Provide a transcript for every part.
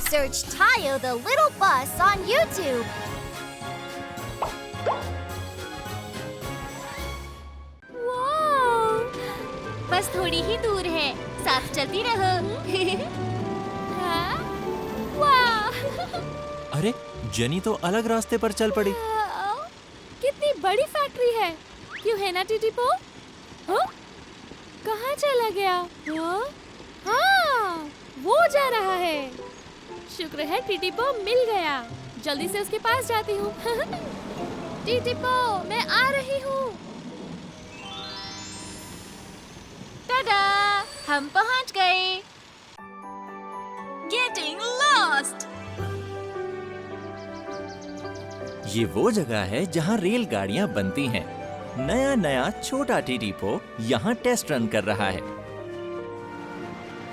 Search Tayo the Little Bus on YouTube. वाह! बस थोड़ी ही दूर है, साथ चलती रहो। हाँ? वाह! अरे जेनी तो अलग रास्ते पर चल पड़ी। कितनी बड़ी फैक्ट्री है, क्यों है ना टीटीपो? हाँ? कहाँ चला गया? हाँ, वो जा रहा है। शुक्र है टीटीपो मिल गया। जल्दी से उसके पास जाती हूँ। टीटीपो, मैं आ रही हूँ। टाडा, हम पहुँच गए। Getting lost. ये वो जगह है जहाँ रेलगाड़ियाँ बनती हैं। नया नया छोटा टीटीपो यहाँ टेस्ट रन कर रहा है।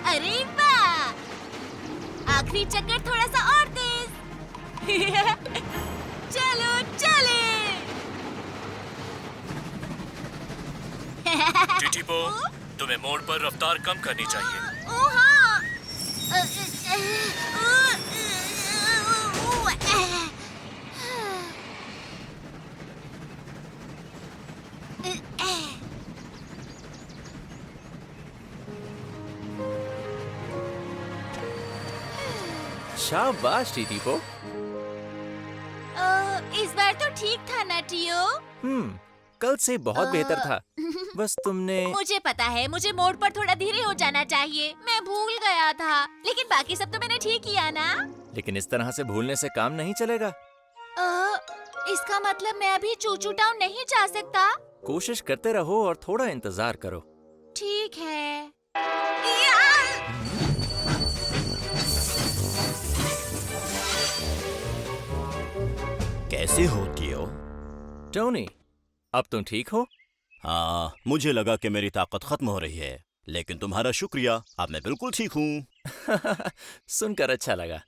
अरे वाह! आखिरी चक्कर थोड़ा सा और तेज। चलो चले। टीटीपो, तुम्हें मोड़ पर रफ्तार कम करनी चाहिए। ओ हाँ। शाबाश टीटीपो। इस बार तो ठीक था ना टियो? कल से बहुत बेहतर था। बस तुमने मुझे पता है, मुझे मोड़ पर थोड़ा धीरे हो जाना चाहिए। मैं भूल गया था, लेकिन बाकी सब तो मैंने ठीक किया ना? लेकिन इस तरह से भूलने से काम नहीं चलेगा। इसका मतलब मैं अभी चूचू टाउन नहीं जा सकता? कोशिश करते रहो और थोड़ा इंतजार करो। ठीक है। कैसे हो टियो? टोनी, अब तुम ठीक हो? हाँ, मुझे लगा कि मेरी ताकत खत्म हो रही है, लेकिन तुम्हारा शुक्रिया, अब मैं बिल्कुल ठीक हूँ। सुनकर अच्छा लगा।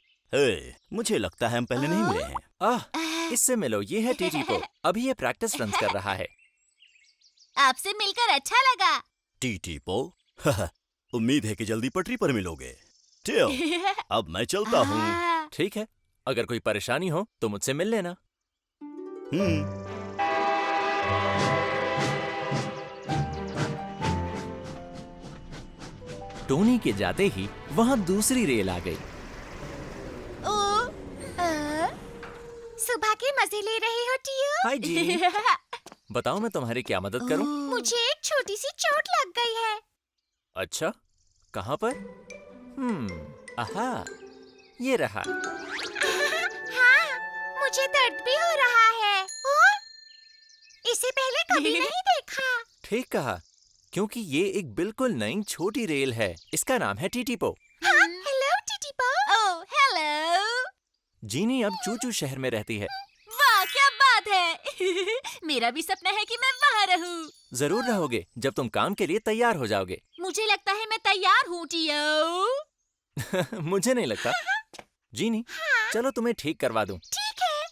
मुझे लगता है हम पहले नहीं मिले हैं। इससे मिलो, ये है टीटीपो। अभी ये प्रैक्टिस रन कर रहा है। आपसे मिलकर अच्छा लगा। टीटीपो, उम्मीद है कि जल्दी पटरी पर मिलोगे। टियो, अब मैं चलता हूँ। ठीक है, अगर कोई परेशानी हो तो मुझसे मिल लेना। टोनी के जाते ही वहाँ दूसरी रेल आ गई। सुबह के मजे ले रहे हो टियो? हाय जी। बताओ मैं तुम्हारी क्या मदद करूं? मुझे एक छोटी सी चोट लग गई है। अच्छा, कहाँ पर? आहा, ये रहा। हाँ, मुझे दर्द भी हो रहा है। इसे पहले कभी नहीं देखा। ठीक कहा, क्योंकि ये एक बिल्कुल नई छोटी रेल है। इसका नाम है टीटीपो। हेलो टीटीपो। ओह, हेलो। जीनी अब चूचू शहर में रहती है। वाह, क्या बात है। मेरा भी सपना है कि मैं वहाँ रहूं। जरूर रहोगे जब तुम काम के लिए तैयार हो जाओगे। मुझे लगता है मैं तैयार हूँ टियो। मुझे नहीं लगता। जीनी, चलो तुम्हें ठीक करवा दूं। ठीक है।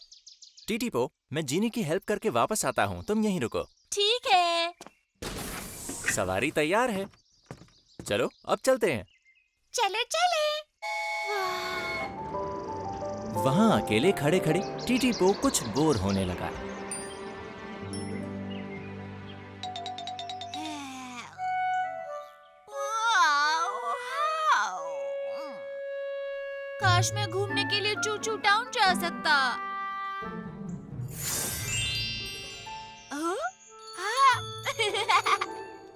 टीटीपो, मैं जीनी की हेल्प करके वापस आता हूँ, तुम यहीं रुको। ठीक है। सवारी तैयार है, चलो अब चलते हैं। चलो चले। वहाँ अकेले खड़े खड़े टीटीपो कुछ बोर होने लगा। काश मैं घूमने के लिए चूचू टाउन जा सकता।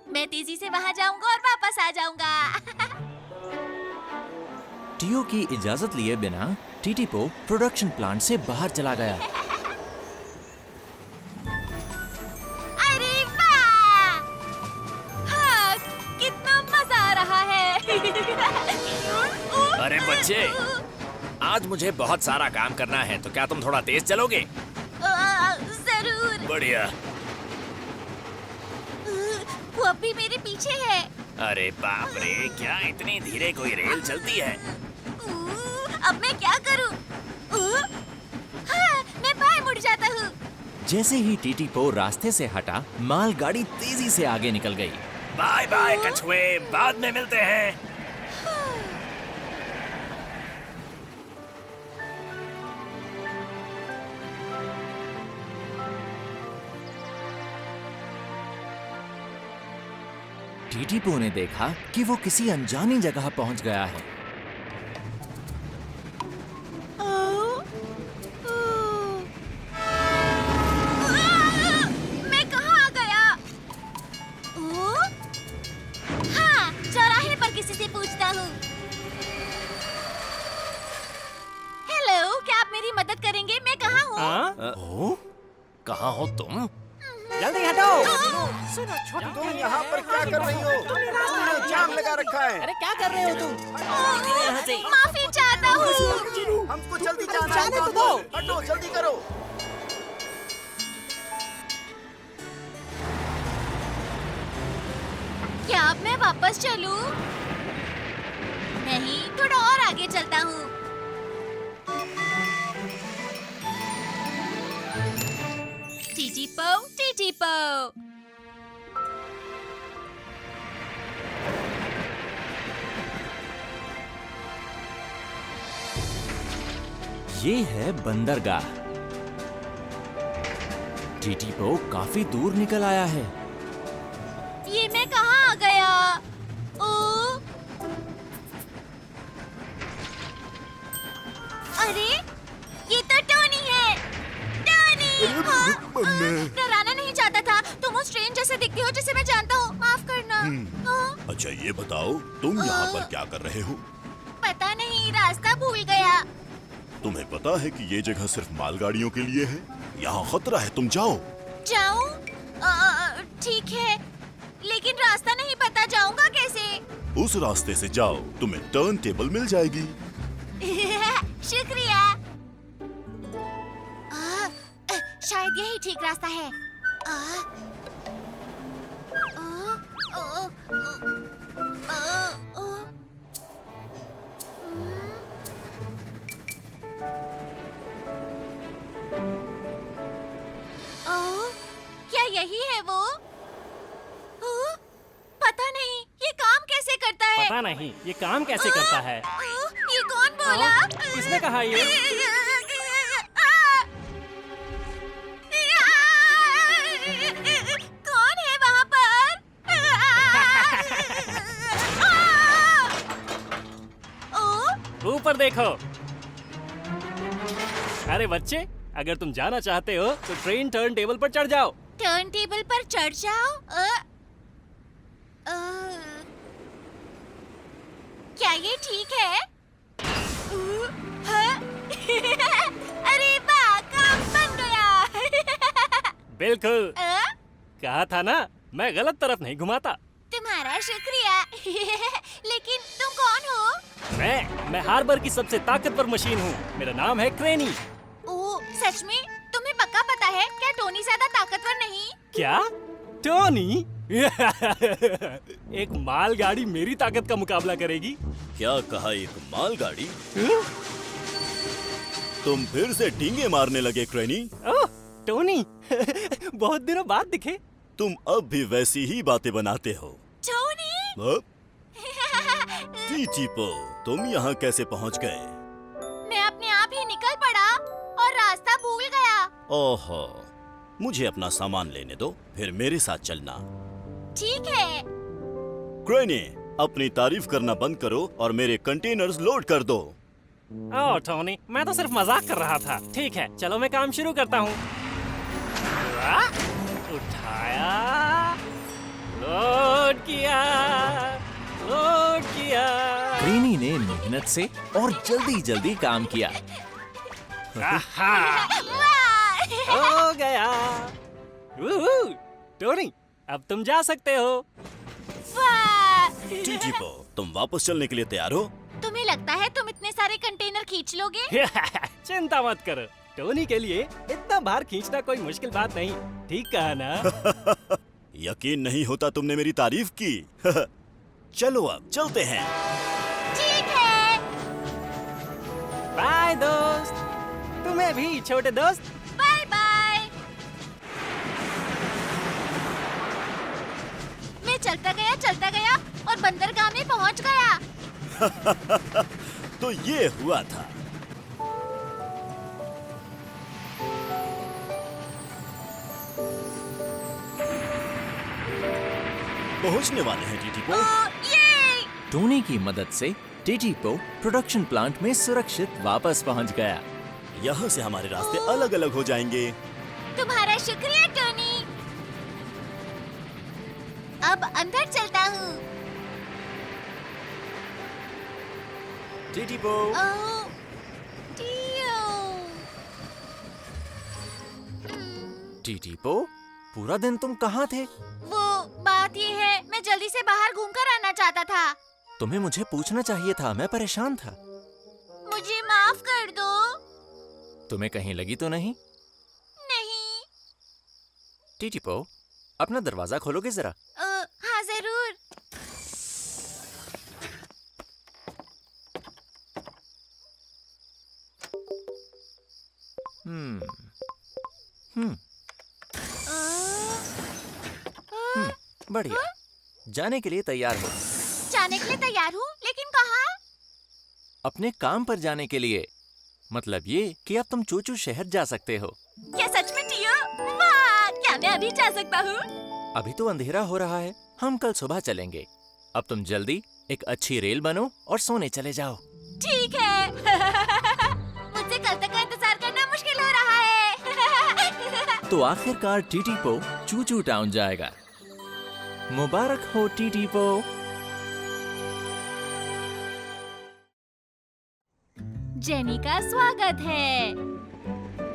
मैं तेजी से वहाँ जाऊंगा और वापस आ जाऊंगा। टियो की इजाजत लिए बिना टीटीपो प्रोडक्शन प्लांट से बाहर चला गया। अरे वाह! हाँ, कितना मजा आ रहा है। अरे बच्चे, आज मुझे बहुत सारा काम करना है, तो क्या तुम थोड़ा तेज चलोगे? जरूर। बढ़िया। वो अभी मेरे पीछे है। अरे बाप रे, क्या इतनी धीरे कोई रेल चलती है? अब मैं क्या करूं? हाँ, मैं बाहर मुड़ जाता हूँ। जैसे ही टीटीपो रास्ते से हटा, मालगाड़ी तेजी से आगे निकल गई। बाय बाय कछुए, बाद में मिलते हैं। टीटीपो ने देखा कि वो किसी अनजानी जगह पहुंच गया है। मैं कहाँ आ गया? हाँ, चौराहे पर किसी से पूछता हूँ। हेलो, क्या आप मेरी मदद करेंगे? मैं कहाँ हूँ? ओ, कहाँ हो तुम? जल्दी हटो। तुम यहाँ पर क्या कर रही हो? तुमने जाम लगा रखा है। अरे क्या कर रहे हो तुम? यहाँ से। माफी चाहता हूँ। हमको जल्दी जाना है। जाने तो दो। हटो, जल्दी करो। क्या अब मैं वापस चलूं? नहीं, थोड़ा और आगे चलता हूँ। टीटीपो, टीटीपो। ये है बंदरगाह। टीटीपो काफी दूर निकल आया है। ये मैं कहाँ आ गया? ओ, अरे, ये तो टोनी है। टोनी! हाँ, डराना नहीं चाहता था। तुम उस ट्रेन जैसे दिखती हो जिसे मैं जानता हूँ। माफ करना। हाँ, अच्छा ये बताओ, तुम यहाँ पर क्या कर रहे हो? पता नहीं, रास्ता भूल गया। तुम्हें पता है कि ये जगह सिर्फ मालगाड़ियों के लिए है? यहाँ खतरा है, तुम जाओ। जाऊं? ठीक है, लेकिन रास्ता नहीं पता, जाऊंगा कैसे? उस रास्ते से जाओ, तुम्हें टर्न टेबल मिल जाएगी। शुक्रिया। शायद यही ठीक रास्ता है। क्या यही है वो? पता नहीं, ये काम कैसे करता है? पता नहीं ये काम कैसे करता है। ये कौन बोला? किसने कहा ये? कौन है वहाँ पर? ऊपर देखो। अरे बच्चे, अगर तुम जाना चाहते हो तो ट्रेन टर्न टेबल पर चढ़ जाओ। टर्न टेबल पर चढ़ जाओ? क्या ये ठीक है? अरे वाह, काम बन गया। बिल्कुल, कहा था ना, मैं गलत तरफ नहीं घुमाता। तुम्हारा शुक्रिया। लेकिन तुम कौन हो? मैं हार्बर की सबसे ताकतवर मशीन हूँ। मेरा नाम है क्रेनी। ओह, सच में? तुम्हें पक्का पता है? क्या टोनी ज्यादा ताकतवर नहीं? क्या? टोनी? एक मालगाड़ी मेरी ताकत का मुकाबला करेगी? क्या कहा, एक मालगाड़ी? तुम फिर से डींगे मारने लगे क्रेनी? ओह, टोनी, बहुत दिनों बाद दिखे। तुम अब भी वैसी ही बातें बनाते हो। टोनी? टीटीपो, तुम यहाँ कैसे पहुँच गए? मैं अपने आप ही निकल पड़ा और रास्ता भूल गया। ओहो, मुझे अपना सामान लेने दो, फिर मेरे साथ चलना। ठीक है। क्रेनी, अपनी तारीफ करना बंद करो और मेरे कंटेनर्स लोड कर दो। ओह टोनी, मैं तो सिर्फ मजाक कर रहा था। ठीक है, चलो मैं काम शुरू करता हूँ। उठाया, लोड किया, लोड किया। क्रेनी ने मेहनत से और जल्दी जल्दी काम किया। आहा, वाह! हो गया। वूहू, टोनी, अब तुम जा सकते हो। वाह! टीटीपो, तुम वापस चलने के लिए तैयार हो? तुम्हें लगता है तुम इतने सारे कंटेनर खींच लोगे? चिंता मत करो, टोनी के लिए इतना भार खींचना कोई मुश्किल बात नहीं। ठीक कहा ना? यकीन नहीं होता तुमने मेरी तारीफ की। चलो अब चलते हैं। ठीक है। बाय दोस्त, तुम्हें भी छोटे दोस्त। Bye bye. मैं चलता गया और बंदरगाह में पहुंच गया। तो ये हुआ था। पहुंचने वाले हैं टीटीपो। ये टोनी की मदद से टीटीपो प्रोडक्शन प्लांट में सुरक्षित वापस पहुंच गया। यहाँ से हमारे रास्ते अलग अलग हो जाएंगे। तुम्हारा शुक्रिया टोनी। अब अंदर चलता हूँ। टीटीपो, ओह, टियो। टीटीपो, पूरा दिन तुम कहाँ थे? वो बात ये है, मैं जल्दी से बाहर घूमकर आना चाहता था। तुम्हें मुझे पूछना चाहिए था, मैं परेशान था। मुझे माफ कर दो। तुम्हें कहीं लगी तो नहीं? नहीं। टीटीपो, अपना दरवाजा खोलोगे जरा? हाँ जरूर। हम्म, बढ़िया। जाने के लिए तैयार हो? जाने के लिए तैयार हूँ, लेकिन कहाँ? अपने काम पर जाने के लिए। मतलब ये कि अब तुम चूचू शहर जा सकते हो। क्या सच में टियो? वाह, क्या मैं अभी जा सकता हूँ? अभी तो अंधेरा हो रहा है, हम कल सुबह चलेंगे। अब तुम जल्दी एक अच्छी रेल बनो और सोने चले जाओ। ठीक है। मुझसे कल तक का इंतजार करना मुश्किल हो रहा है। तो आखिरकार टीटीपो चूचू टाउन जाएगा। मुबारक हो टीटीपो। जेनी का स्वागत है।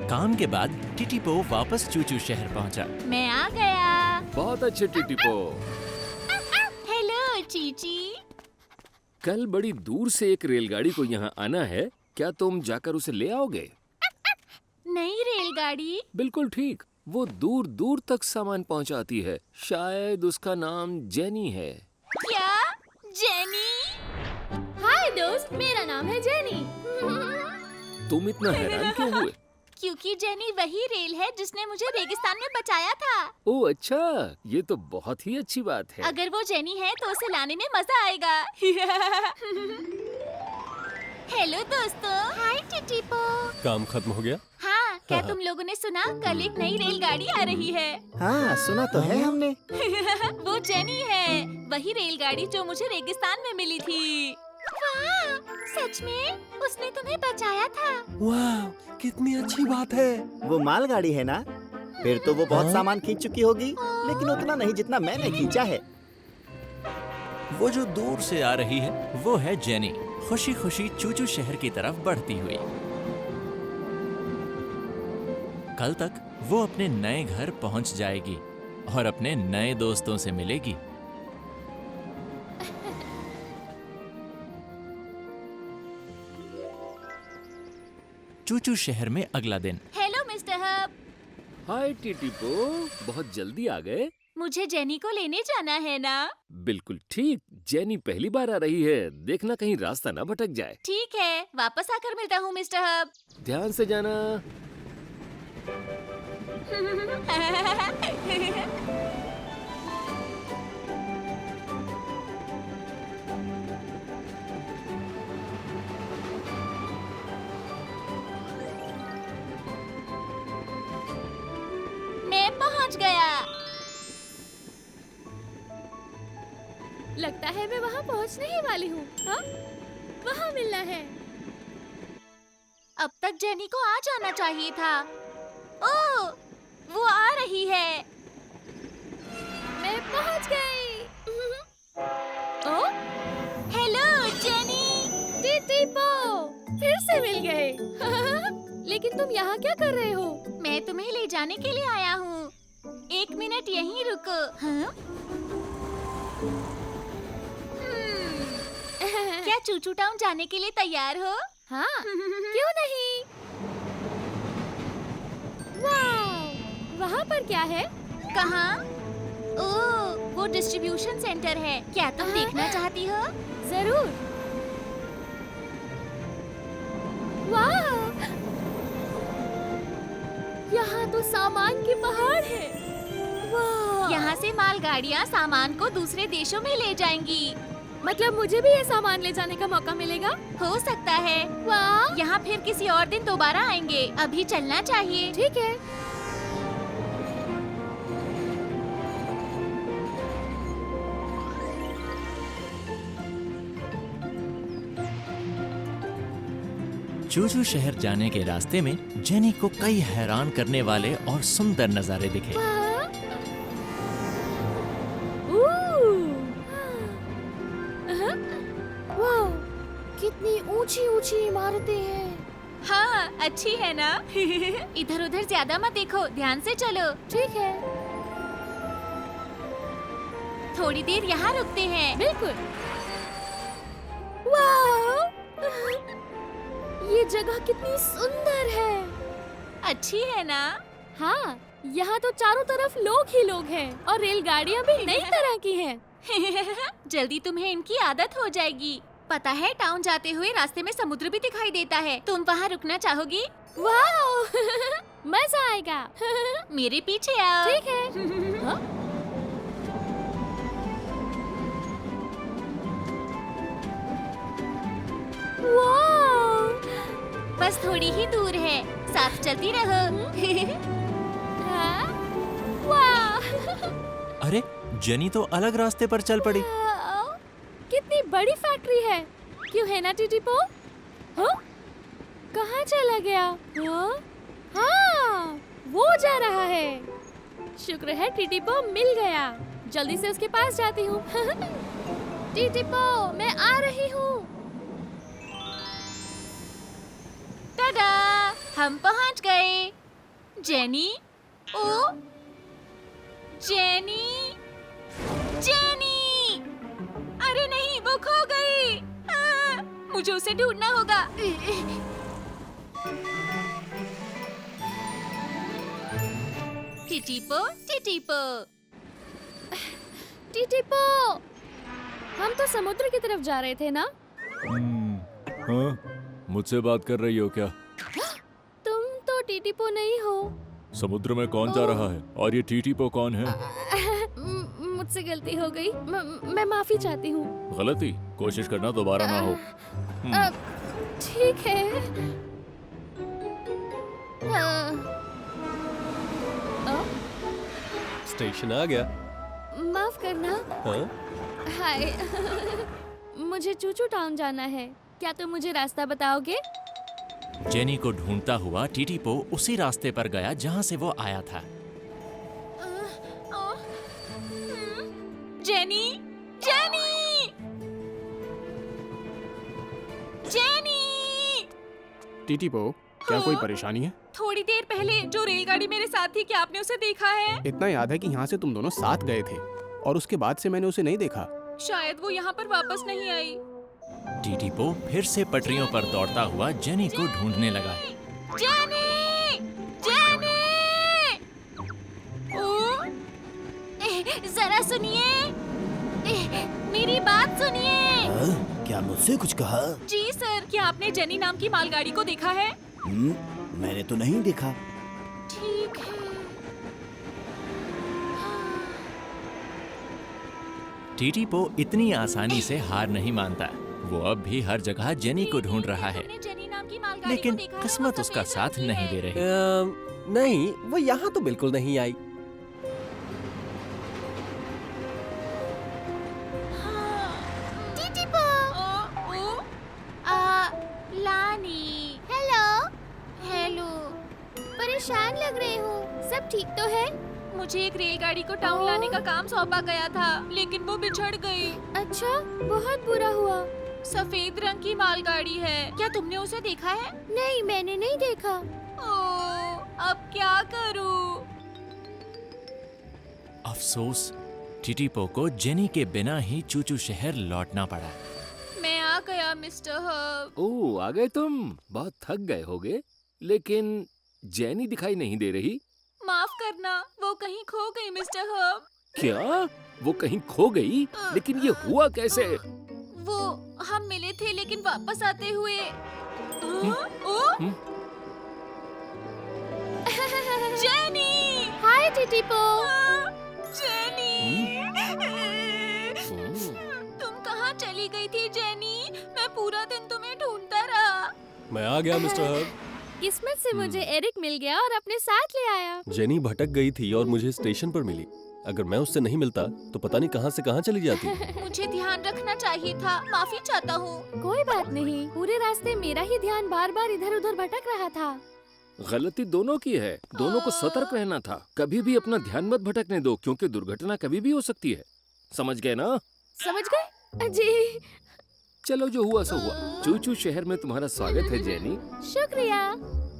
काम के बाद टीटीपो वापस चूचू शहर पहुंचा। मैं आ गया। बहुत अच्छे टीटीपो। हेलो चीची। कल बड़ी दूर से एक रेलगाड़ी को यहाँ आना है, क्या तुम जाकर उसे ले आओगे? नई रेलगाड़ी? बिल्कुल ठीक, वो दूर दूर तक सामान पहुँचाती है। शायद उसका नाम जेनी है। क्या? जेनी? हाय दोस्त, मेरा नाम है जेनी। तुम इतना हैरान क्यों हुए? क्योंकि जेनी वही रेल है जिसने मुझे रेगिस्तान में बचाया था। ओह अच्छा, ये तो बहुत ही अच्छी बात है। अगर वो जेनी है तो उसे लाने में मजा आएगा। हेलो दोस्तों। हाय टिटीपो। काम खत्म हो गया? हाँ, क्या तुम लोगों ने सुना? कल एक नई रेलगाड़ी आ रही है। हाँ सुना तो है हमने। वो जेनी है, वही रेलगाड़ी जो मुझे रेगिस्तान में मिली थी। वाह, सच में? उसने तुम्हें बचाया था? वाह, कितनी अच्छी बात है। वो मालगाड़ी है ना? फिर तो वो बहुत सामान खींच चुकी होगी, लेकिन उतना नहीं जितना मैंने खींचा है। वो जो दूर से आ रही है वो है जेनी, खुशी खुशी चूचू शहर की तरफ बढ़ती हुई। कल तक वो अपने नए घर पहुंच जाएगी और अपने नए दोस्तों से मिलेगी। चूचू शहर में अगला दिन। Hello mister Herb. Hi Titipo, बहुत जल्दी आ गए। मुझे जेनी को लेने जाना है ना? बिल्कुल ठीक, जेनी पहली बार आ रही है, देखना कहीं रास्ता ना भटक जाए। ठीक है, वापस आकर मिलता हूँ मिस्टर हब। ध्यान से जाना। मैं पहुँच गया। लगता है मैं वहाँ पहुँचने ही वाली हूँ। हाँ? वहाँ मिलना है। अब तक जेनी को आ जाना चाहिए था। ओह, वो आ रही है। मैं पहुँच गई। ओह, हेलो जेनी। टीटीपो, फिर से मिल गए। लेकिन तुम यहाँ क्या कर रहे हो? मैं तुम्हें ले जाने के लिए आया हूँ। 1 मिनट यहीं रुको। हाँ? क्या चूचू टाउन जाने के लिए तैयार हो? हाँ, क्यों नहीं? वाह, वहाँ पर क्या है? कहाँ? ओह, वो डिस्ट्रीब्यूशन सेंटर है। क्या तुम देखना चाहती हो? जरूर। वाह, यहाँ तो सामान की पहाड़ है। वाह, यहाँ से मालगाड़ियाँ सामान को दूसरे देशों में ले जाएंगी। मतलब मुझे भी ये सामान ले जाने का मौका मिलेगा? हो सकता है। वाह, यहाँ फिर किसी और दिन दोबारा आएंगे। अभी चलना चाहिए। ठीक है। चूचू शहर जाने के रास्ते में जेनी को कई हैरान करने वाले और सुंदर नजारे दिखे। वाह, कितनी ऊंची ऊंची इमारतें हैं। हाँ, अच्छी है ना? इधर उधर ज्यादा मत देखो, ध्यान से चलो। ठीक है, थोड़ी देर यहाँ रुकते हैं। बिल्कुल। वाह, ये जगह कितनी सुंदर है। अच्छी है ना? हाँ, यहाँ तो चारों तरफ लोग ही लोग हैं और रेलगाड़ियाँ भी नई तरह की हैं। जल्दी तुम्हें इनकी आदत हो जाएगी। पता है, टाउन जाते हुए रास्ते में समुद्र भी दिखाई देता है। तुम वहाँ रुकना चाहोगी? वाह, मजा आएगा। मेरे पीछे आओ। ठीक है। हाँ? वाह, बस थोड़ी ही दूर है, साथ चलती रहो। हाँ? वाह, अरे जेनी तो अलग रास्ते पर चल पड़ी। कितनी बड़ी फैक्ट्री है, क्यों है ना टीटीपो? हाँ? कहाँ चला गया? हाँ? हाँ, वो जा रहा है। शुक्र है टीटीपो मिल गया। जल्दी से उसके पास जाती हूँ। टीटीपो, मैं आ रही हूँ। टाडा, हम पहुँच गए। जेनी, ओ जेनी, जेनी! अरे नहीं, वो खो गई। मुझे उसे ढूंढना होगा। टिटीपो, टिटीपो। टीटीपो, हम तो समुद्र की तरफ जा रहे थे ना? हाँ, मुझसे बात कर रही हो क्या? तुम तो टीटीपो नहीं हो। समुद्र में कौन जा रहा है? और ये टीटीपो कौन है? मुझसे गलती हो गई। मैं माफी चाहती हूँ। गलती? कोशिश करना दोबारा ना हो। ठीक है। स्टेशन आ गया। माफ करना। हाँ? हाय। मुझे चूचू टाउन जाना है, क्या तुम मुझे रास्ता बताओगे? जेनी को ढूंढता हुआ टीटीपो उसी रास्ते पर गया जहाँ से वो आया था। Jenny, jenny, jenny! टीटीपो, क्या कोई परेशानी है? थोड़ी देर पहले जो रेलगाड़ी मेरे साथ थी, क्या आपने उसे देखा है? इतना याद है कि यहाँ से तुम दोनों साथ गए थे और उसके बाद से मैंने उसे नहीं देखा। शायद वो यहाँ पर वापस नहीं आई। टीटीपो फिर से पटरियों पर दौड़ता हुआ जेनी को ढूंढने लगा। जेनी! जेनी! ओ, जरा सुनिए, मेरी बात सुनिए। क्या मुझसे कुछ कहा? जी सर, क्या आपने जेनी नाम की मालगाड़ी को देखा है? मैंने तो नहीं देखा। ठीक है। टीटीपो इतनी आसानी से हार नहीं मानता। वो अब भी हर जगह जेनी को ढूंढ रहा है, आपने जेनी नाम की मालगाड़ी लेकिन को देखा है? किस्मत वो उसका सफेद साथ रंग की नहीं है। दे रही। नहीं, वो यहाँ तो बिल्कुल नहीं आई। टीटीपो! लानी। हेलो। हेलो। परेशान लग रहे हो, सब ठीक तो है? मुझे एक रेलगाड़ी को टाउन लाने का काम सौंपा गया था, लेकिन वो बिछड़ गई। अच्छा, बहुत बुरा हुआ। सफेद रंग की मालगाड़ी है, क्या तुमने उसे देखा है? नहीं, मैंने नहीं देखा। ओह, अब क्या करूं? अफसोस, टीटीपो को जेनी के बिना ही चूचू शहर लौटना पड़ा। मैं आ गया मिस्टर हब। ओह, आ गए तुम। बहुत थक गए होगे, लेकिन जेनी दिखाई नहीं दे रही। माफ करना, वो कहीं खो गई मिस्टर हब। क्या? वो कहीं खो गई? लेकिन ये हुआ कैसे? वो हम मिले थे, लेकिन वापस आते हुए जेनी! हाय टीटीपो। जेनी! तुम कहाँ चली गई थी जेनी? मैं पूरा दिन तुम्हें ढूंढता रहा। मैं आ गया मिस्टर हब। किस्मत से मुझे एरिक मिल गया और अपने साथ ले आया। जेनी भटक गई थी और मुझे स्टेशन पर मिली। अगर मैं उससे नहीं मिलता तो पता नहीं कहां से कहां चली जाती। मुझे ध्यान रखना चाहिए था, माफी चाहता हूँ। कोई बात नहीं, पूरे रास्ते मेरा ही ध्यान बार बार इधर उधर भटक रहा था। गलती दोनों की है, दोनों को सतर्क रहना था। कभी भी अपना ध्यान मत भटकने दो, क्योंकि दुर्घटना कभी भी हो सकती है। समझ गए ना? समझ गए? जी चलो, जो हुआ सो हुआ। चूचू शहर में तुम्हारा स्वागत है जेनी। शुक्रिया।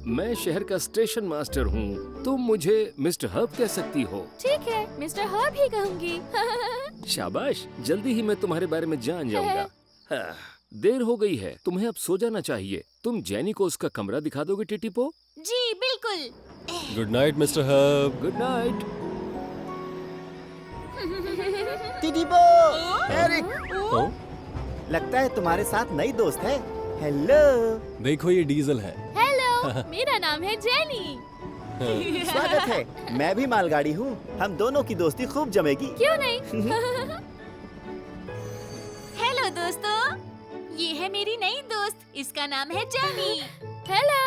मैं शहर का स्टेशन मास्टर हूँ, तुम मुझे मिस्टर हर्ब कह सकती हो। ठीक है, मिस्टर हर्ब ही कहूँगी। शाबाश, जल्दी ही मैं तुम्हारे बारे में जान जाऊंगा। हाँ, देर हो गई है, तुम्हें अब सो जाना चाहिए। तुम जेनी को उसका कमरा दिखा दोगे टिटीपो? जी बिल्कुल। Good night mister Herb. Good night. Titipo, Eric, लगता है तुम्हारे साथ नई दोस्त है। हेलो। देखो ये डीजल है। हेलो, मेरा नाम है जेनी। स्वागत है। मैं भी मालगाड़ी हूँ। हम दोनों की दोस्ती खूब जमेगी। क्यों नहीं? हेलो दोस्तों, ये है मेरी नई दोस्त, इसका नाम है जेनी। हेलो।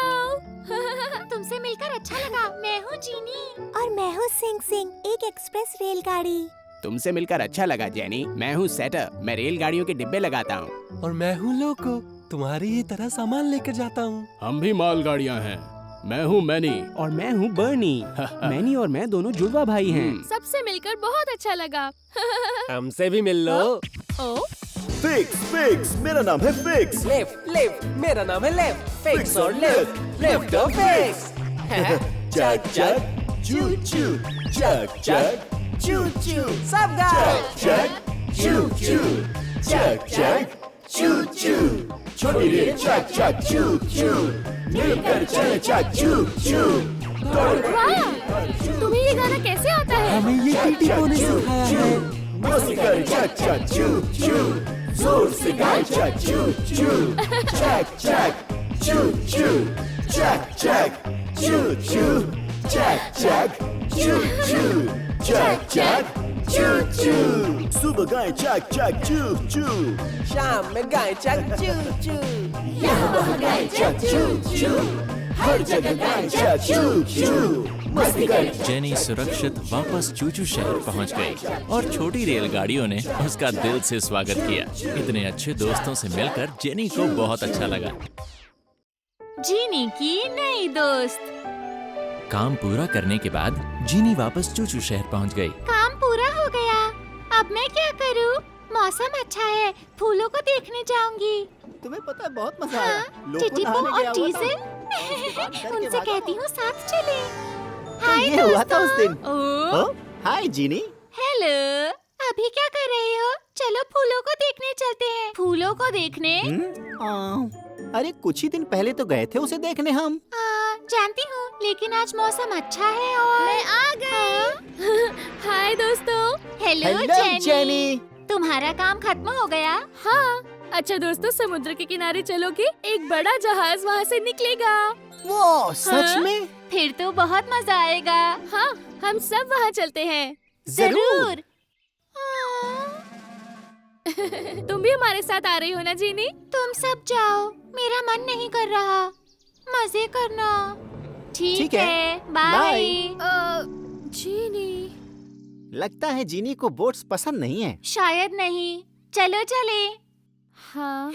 तुमसे मिलकर अच्छा लगा। मैं हूँ जीनी। और मैं हूँ सिंग सिंग, एक एक्सप्रेस रेलगाड़ी। तुमसे मिलकर अच्छा लगा जेनी। मैं हूँ सेटर, मैं रेलगाड़ियों के डिब्बे लगाता हूँ। और मैं हूँ लोको, तुम्हारी ही तरह सामान लेकर जाता हूँ। हम भी मालगाड़ियाँ हैं। मैं हूँ मैनी और मैं हूँ बर्नी। मैनी और मैं दोनों जुड़वा भाई हैं। सबसे मिलकर बहुत अच्छा लगा। हमसे भी मिल लो। ओ, फिक्स फिक्स, मेरा नाम है फिक्स। लेफ्ट लेफ्ट, मेरा नाम है लेफ्ट। फिक्स और लेफ्ट, लेफ्ट और फिक्स। चक चक चू चू, चक चक चू चू, सब गाइस। चक चू चू, चक चक चू चू, छोटी रेल चक चक चू चू, मिलकर चले चक चू चू। वाह, तुम्हें ये गाना कैसे आता है? हमें ये टिटीपो ने सिखाया है। मस्ती कर चक चक चू चू, जोर से गाए चक चू चू, चक चक चू चू, चक चक चू चू, चक चक चू चू, चक चक चू चू। सुबह गाए चक चक चू चू, शाम में गाए चक चू चू, यहाँ वहाँ गाए चक चू चू, हर जगह गाए चक चू चू। मस्ती कर। जेनी सुरक्षित वापस चूचू शहर पहुंच गई और छोटी रेलगाड़ियों ने उसका दिल से स्वागत किया। इतने अच्छे दोस्तों से मिलकर जेनी को बहुत अच्छा लगा। जीनी की नई दोस्त। काम पूरा करने के बाद जीनी वापस चूचू शहर पहुंच गई। काम पूरा हो गया। अब मैं क्या करूँ? मौसम अच्छा है, फूलों को देखने जाऊंगी। तुम्हें पता है बहुत मजा आया। लोको टिटीपो नहाने गया और हुआ था। डीजल उनसे कहती हूँ साथ चले। तो ये हुआ था उस दिन। ओ, हाय जीनी। हेलो, अभी क्या कर रहे हो? चलो फूलों को देखने चलते हैं। फूलों को देखने? अरे कुछ ही दिन पहले तो गए थे उसे देखने हम। जानती हूँ, लेकिन आज मौसम अच्छा है और मैं आ गई। हाय दोस्तों। Hello jenny. तुम्हारा काम खत्म हो गया? हाँ। अच्छा दोस्तों, समुद्र के किनारे चलोगे? एक बड़ा जहाज वहाँ से निकलेगा। वो सच में? फिर तो बहुत मजा आएगा। हाँ, हम सब वहाँ चलते हैं। जरूर। तुम भी हमारे साथ आ रही हो ना जीनी? तुम सब जाओ, मेरा मन नहीं कर रहा। मजे करना। ठीक है, बाय। जीनी, लगता है जीनी को बोट्स पसंद नहीं है। शायद नहीं। चलो चले। हाँ।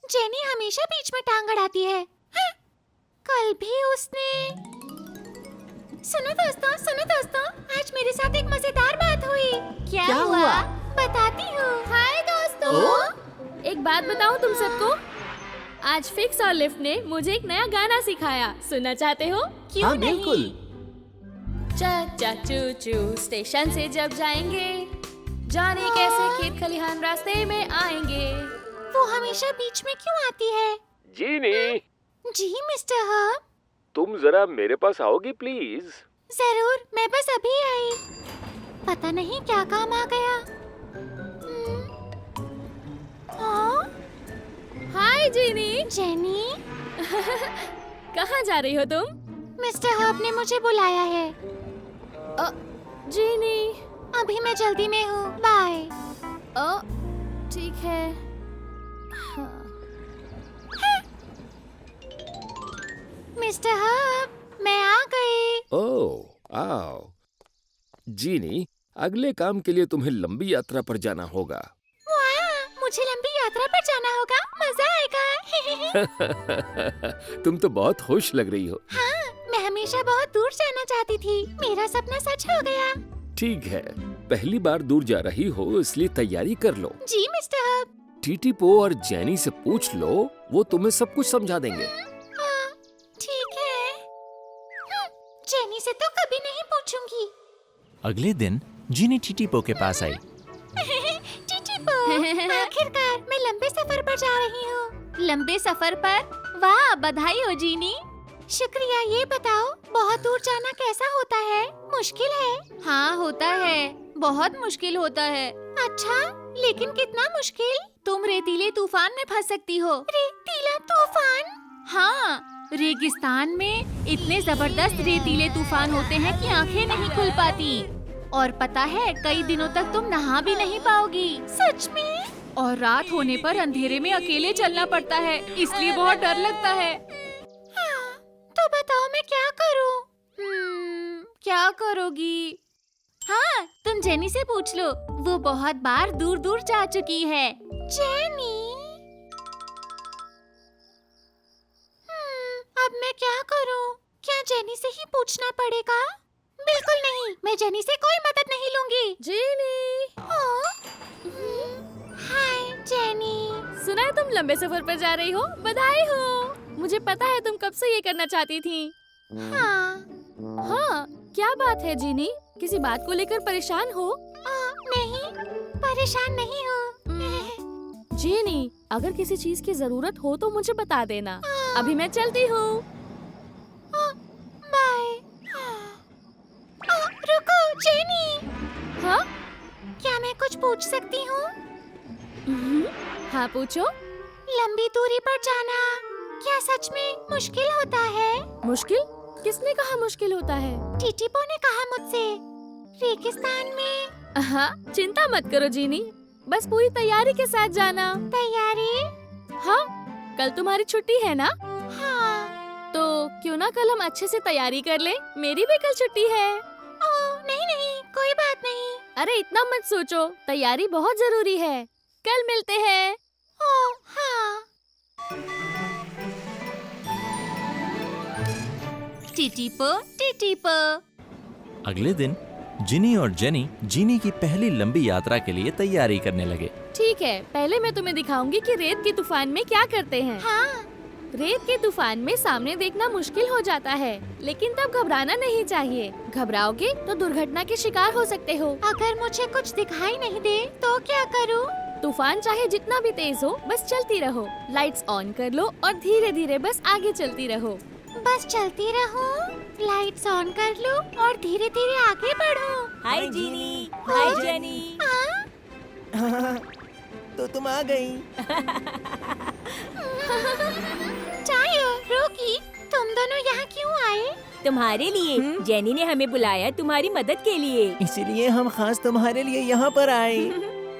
जेनी हमेशा बीच में टांग अड़ाती है। हाँ, कल भी उसने। सुनो दोस्तों, आज मेरे साथ एक मजेदार बात हुई। क्या हुआ? बताती हूँ। हाय दोस्तों। एक बात बताऊँ तुम सबको? आज फिक्स और लिफ्ट ने मुझे एक नया गाना सिखाया। सुनना चाहते हो? क्यों हाँ, नहीं? बिल्कुल। चा चू चू स्टेशन से जब जाएंगे, जाने कैसे खेत खलिहान रास्ते में आएंगे। वो हमेशा बीच में क्यों आती है? जीनी, जी मिस्टर हर्ब। तुम जरा मेरे पास आओगी प्लीज? जरूर, मैं बस अभी आई। पता नहीं क्या काम आ गया। हाँ? हाय जीनी। जेनी, कहाँ जा रही हो तुम? मिस्टर हर्ब ने मुझे बुलाया है। जीनी, अभी मैं जल्दी में हूँ। बाय। ठीक है। मिस्टर हर्ब, मैं आ गई। ओह, आओ। जीनी, अगले काम के लिए तुम्हें लंबी यात्रा पर जाना होगा। वाह, मुझे लंबी यात्रा पर जाना होगा, मजा आएगा। तुम तो बहुत खुश लग रही हो। हाँ, मैं हमेशा बहुत दूर जाना चाहती थी, मेरा सपना सच हो गया। ठीक है, पहली बार दूर जा रही हो इसलिए तैयारी कर लो। जी मिस्टर हब। टीटीपो और जेनी से पूछ लो, वो तुम्हें सब कुछ समझा देंगे। ठीक है। जेनी से तो कभी नहीं पूछूंगी। अगले दिन जीनी टीटीपो के पास आई। टीटीपो, आखिरकार मैं लंबे सफर पर जा रही हूँ। लंबे सफर पर? वाह, बधाई हो जीनी। शुक्रिया। ये बताओ, बहुत दूर जाना कैसा होता है? मुश्किल है? हाँ, होता है, बहुत मुश्किल होता है। अच्छा, लेकिन कितना मुश्किल? तुम रेतीले तूफान में फंस सकती हो। रेतीला तूफान? हाँ, रेगिस्तान में इतने जबरदस्त रेतीले तूफान होते हैं कि आंखें नहीं खुल पाती। और पता है, कई दिनों तक तुम नहा भी नहीं पाओगी। सच में? और रात होने पर अंधेरे में अकेले चलना पड़ता है, इसलिए बहुत डर लगता है। हाँ, तो बताओ मैं क्या करूं? क्या करोगी? हाँ, तुम जेनी से पूछ लो, वो बहुत बार दूर दूर जा चुकी है। जेनी? अब मैं क्या करूं? क्या जेनी से ही पूछना पड़ेगा? बिल्कुल नहीं, मैं जेनी से कोई मदद नहीं लूंगी। जेनी! हाय जेनी। सुना है तुम लंबे सफर पर जा रही हो, बधाई हो। मुझे पता है तुम कब से ये करना चाहती थी। हाँ, क्या बात है जीनी? किसी बात को लेकर परेशान हो? नहीं, परेशान नहीं हूँ। जीनी, अगर किसी चीज की जरूरत हो तो मुझे बता देना। अभी मैं चलती हूँ। बाय। रुको जेनी। हाँ? क्या मैं कुछ पूछ सकती हूँ? हाँ, पूछो। लंबी दूरी पर जाना क्या सच में मुश्किल होता है? मुश्किल? किसने कहा मुश्किल होता है? टीटीपो ने कहा मुझसे। रेगिस्तान में। हाँ, चिंता मत करो जीनी, बस पूरी तैयारी के साथ जाना। तैयारी? हाँ, कल तुम्हारी छुट्टी है ना? हाँ। तो क्यों ना कल हम अच्छे से तैयारी कर ले? मेरी भी कल छुट्टी है। नहीं नहीं, कोई बात नहीं। अरे इतना मत सोचो, तैयारी बहुत जरूरी है। कल मिलते हैं। हाँ। टीटीपो, टीटीपो। अगले दिन जिनी और जेनी जीनी की पहली लंबी यात्रा के लिए तैयारी करने लगे। ठीक है, पहले मैं तुम्हें दिखाऊंगी कि रेत के तूफान में क्या करते हैं। हाँ। रेत के तूफान में सामने देखना मुश्किल हो जाता है, लेकिन तब घबराना नहीं चाहिए। घबराओगे तो दुर्घटना के शिकार हो सकते हो। अगर मुझे कुछ दिखाई नहीं दे तो क्या करूं? तूफान चाहे जितना भी तेज हो, बस चलती रहो। लाइट्स ऑन कर लो और धीरे धीरे बस आगे चलती रहो। बस चलती रहूं, लाइट्स ऑन कर लो और धीरे धीरे आगे बढ़ूं। हाय जीनी, हाय जेनी। तो तुम आ गई। चायो, रोकी, तुम दोनों यहाँ क्यों आए? तुम्हारे लिए। जेनी ने हमें बुलाया तुम्हारी मदद के लिए। इसीलिए हम खास तुम्हारे लिए यहाँ पर आए।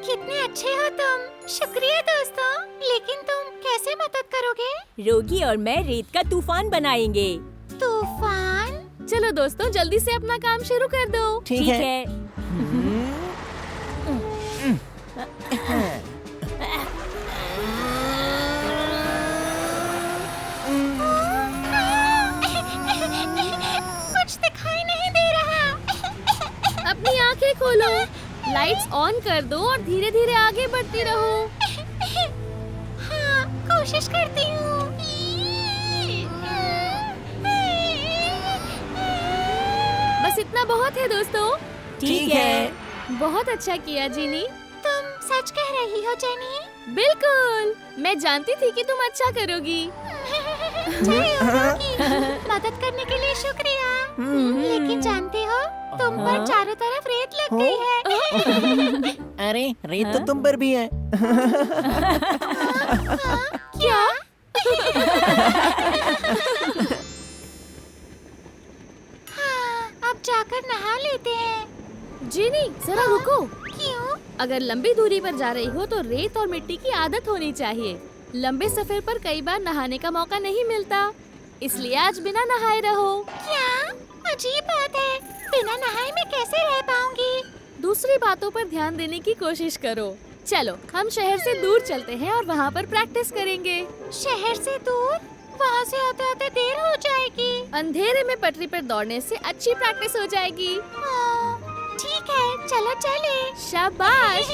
कितने अच्छे हो तुम। शुक्रिया दोस्तों। लेकिन तुम कैसे मदद करोगे? रोगी और मैं रेत का तूफान बनाएंगे। तूफान? चलो दोस्तों, जल्दी से अपना काम शुरू कर दो। ठीक है। कुछ दिखाई नहीं दे रहा। अपनी आंखें खोलो, लाइट्स ऑन कर दो और धीरे धीरे आगे बढ़ती रहो। हाँ, कोशिश करती हूँ। बस इतना बहुत है दोस्तों। ठीक है। बहुत अच्छा किया जीनी। तुम सच कह रही हो जेनी? बिल्कुल, मैं जानती थी कि तुम अच्छा करोगी। मदद करने के लिए शुक्रिया। लेकिन जानते हो, तुम पर चारों तरफ रेत लग गई है। अरे रेत तो तुम पर भी है। क्या? हाँ, अब जाकर नहा लेते हैं। जीनी, जरा रुको। क्यों? अगर लंबी दूरी पर जा रही हो तो रेत और मिट्टी की आदत होनी चाहिए। लंबे सफर पर कई बार नहाने का मौका नहीं मिलता, इसलिए आज बिना नहाए रहो। क्या? अजीब बात है। बिना नहाए मैं कैसे रह पाऊंगी? दूसरी बातों पर ध्यान देने की कोशिश करो। चलो हम शहर से दूर चलते हैं और वहाँ पर प्रैक्टिस करेंगे। शहर से दूर? वहाँ से आते आते देर हो जाएगी। अंधेरे में पटरी पर दौड़ने से अच्छी प्रैक्टिस हो जाएगी। ठीक है, चलो चले। शाबाश।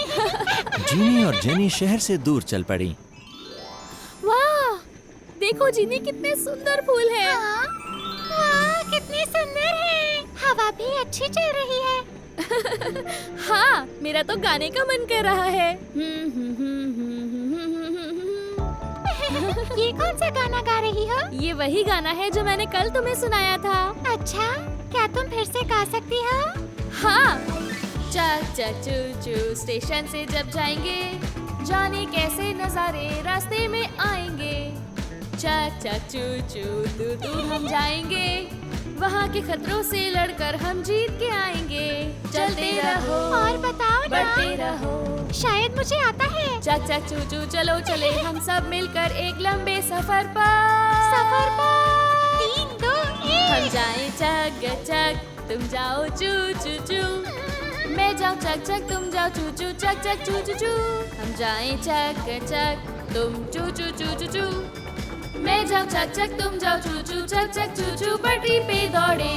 जीनी और जेनी शहर से दूर चल पड़ी। वाह, देखो जीनी कितने सुंदर फूल हैं। वाह, कितने सुंदर हैं। हवा भी अच्छी चल रही है। हाँ, मेरा तो गाने का मन कर रहा है। ये कौन सा गाना गा रही हो? ये वही गाना है जो मैंने कल तुम्हें सुनाया था। अच्छा, क्या तुम फिर से गा सकती हो? हाँ। चक चक चू चू स्टेशन से जब जाएंगे, जाने कैसे नजारे रास्ते में आएंगे। चक चक चू चू दूर दूर हम जाएंगे, वहाँ के खतरों से लड़कर हम जीत के आएंगे। चलते रहो और बताओ ना। बढ़ते रहो, शायद मुझे आता है। चक चक चू चू चलो चले हम सब मिलकर एक लंबे सफर पर। सफर पर 3, 2, 1। हम जाएं चक चक, तुम जाओ चू चू चू। मैं जाऊँ चक चक, तुम जाओ चू चू चक चक चू चू चू। हम जाएं चक चक, तुम चू चू चू चू चू। मैं जाऊँ चक चक, तुम जाओ चू चू चक चक चू चू। पटरी पे दौड़े।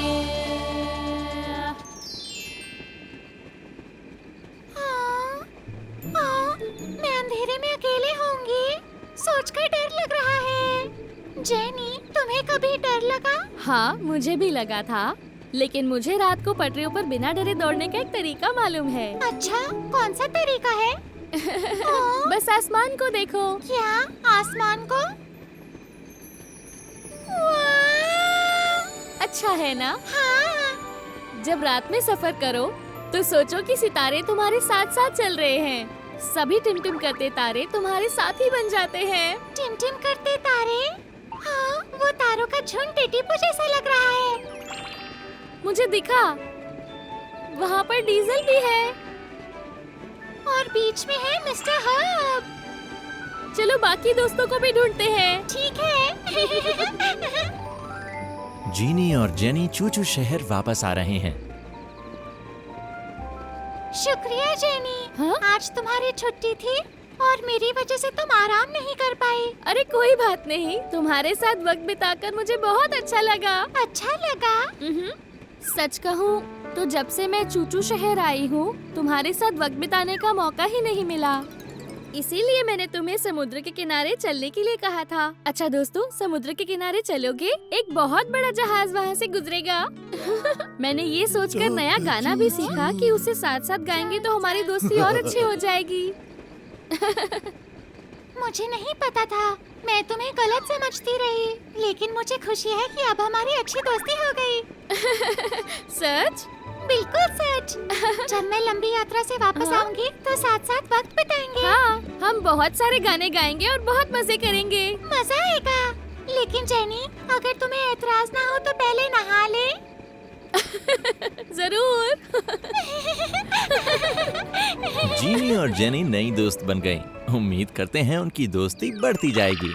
मैं अंधेरे में अकेले होंगी, सोचकर डर लग रहा है। जेनी, तुम्हें कभी डर लगा? हाँ, मुझे भी लगा था, लेकिन मुझे रात को पटरियों पर बिना डरे दौड़ने का एक तरीका मालूम है। अच्छा, कौन सा तरीका है? बस आसमान को देखो। क्या आसमान को? अच्छा है ना? हाँ। जब रात में सफर करो तो सोचो कि सितारे तुम्हारे साथ साथ चल रहे हैं। सभी टिमटिम करते तारे तुम्हारे साथी बन जाते हैं। टिमटिम करते तारे? हाँ, वो तारों का झुंड टिटिपू जैसा लग रहा है। मुझे दिखा, वहाँ पर डीजल भी है और बीच में है मिस्टर हब। चलो बाकी दोस्तों को भी ढूंढते हैं। ठीक है। जीनी और जेनी चूचू शहर वापस आ रहे हैं। शुक्रिया जेनी। हाँ? आज तुम्हारी छुट्टी थी और मेरी वजह से तुम आराम नहीं कर पाई। अरे कोई बात नहीं, तुम्हारे साथ वक्त बिताकर मुझे बहुत अच्छा लगा। अच्छा लगा? सच कहूँ तो जब से मैं चूचू शहर आई हूँ, तुम्हारे साथ वक्त बिताने का मौका ही नहीं मिला। इसीलिए मैंने तुम्हें समुद्र के किनारे चलने के लिए कहा था। अच्छा दोस्तों, समुद्र के किनारे चलोगे? एक बहुत बड़ा जहाज वहाँ से गुजरेगा। मैंने ये सोचकर नया गाना भी सीखा कि उसे साथ साथ गाएंगे तो हमारी दोस्ती और अच्छी हो जाएगी। मुझे नहीं पता था, मैं तुम्हें गलत समझती रही, लेकिन मुझे खुशी है कि अब हमारी अच्छी दोस्ती हो गई। सच? बिल्कुल सच। जब मैं लंबी यात्रा से वापस आऊंगी तो साथ साथ वक्त बिताएंगे। हाँ, हम बहुत सारे गाने गाएंगे और बहुत मजे करेंगे। मजा आएगा। लेकिन जेनी, अगर तुम्हें एतराज ना हो तो पहले नहा ले। जरूर। जीनी और जेनी नई दोस्त बन गईं। उम्मीद करते हैं उनकी दोस्ती बढ़ती जाएगी।